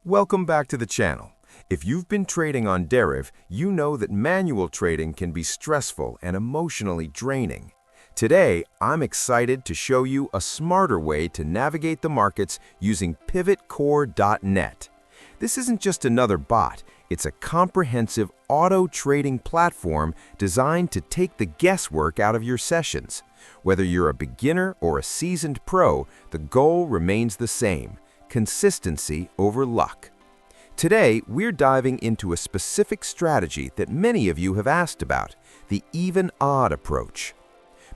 Welcome back to the channel. If you've been trading on Deriv, you know that manual trading can be stressful and emotionally draining. Today, I'm excited to show you a smarter way to navigate the markets using PivotCore.net. This isn't just another bot, it's a comprehensive auto trading platform designed to take the guesswork out of your sessions. Whether you're a beginner or a seasoned pro, the goal remains the same: consistency over luck. Today, we're diving into a specific strategy that many of you have asked about, the even-odd approach.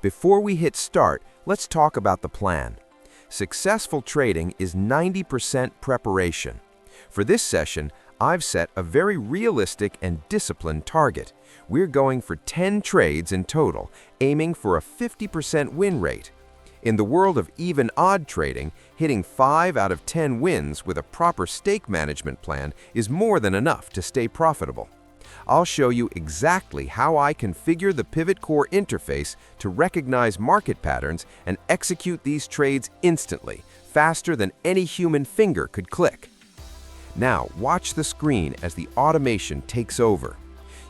Before we hit start, let's talk about the plan. Successful trading is 90% preparation. For this session, I've set a very realistic and disciplined target. We're going for 10 trades in total, aiming for a 50% win rate. In the world of even-odd trading, hitting 5 out of 10 wins with a proper stake management plan is more than enough to stay profitable. I'll show you exactly how I configure the PivotCore interface to recognize market patterns and execute these trades instantly, faster than any human finger could click. Now, watch the screen as the automation takes over.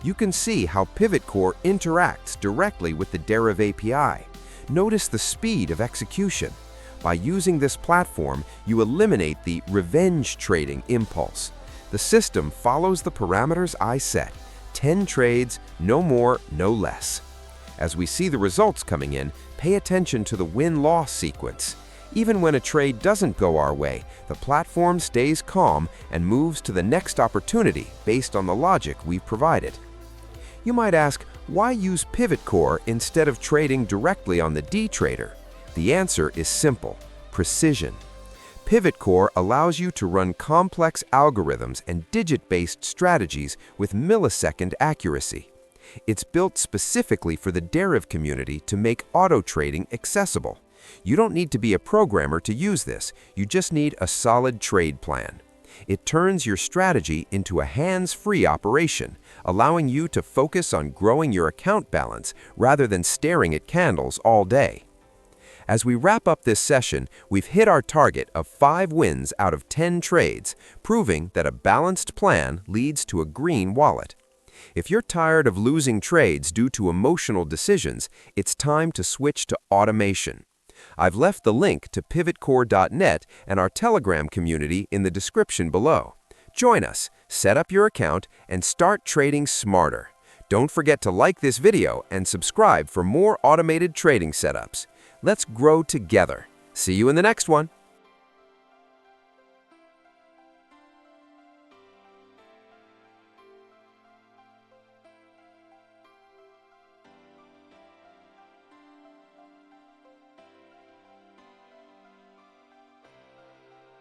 You can see how PivotCore interacts directly with the Deriv API. Notice the speed of execution. By using this platform, you eliminate the revenge trading impulse. The system follows the parameters I set: 10 trades, no more, no less. As we see the results coming in, pay attention to the win-loss sequence. Even when a trade doesn't go our way, the platform stays calm and moves to the next opportunity based on the logic we've provided. You might ask, why use PivotCore instead of trading directly on the D-Trader? The answer is simple: precision. PivotCore allows you to run complex algorithms and digit-based strategies with millisecond accuracy. It's built specifically for the Deriv community to make auto trading accessible. You don't need to be a programmer to use this, you just need a solid trade plan. It turns your strategy into a hands-free operation, allowing you to focus on growing your account balance rather than staring at candles all day. As we wrap up this session, we've hit our target of 5 wins out of 10 trades, proving that a balanced plan leads to a green wallet. If you're tired of losing trades due to emotional decisions, it's time to switch to automation. I've left the link to PivotCore.net and our Telegram community in the description below. Join us, set up your account, and start trading smarter. Don't forget to like this video and subscribe for more automated trading setups. Let's grow together. See you in the next one.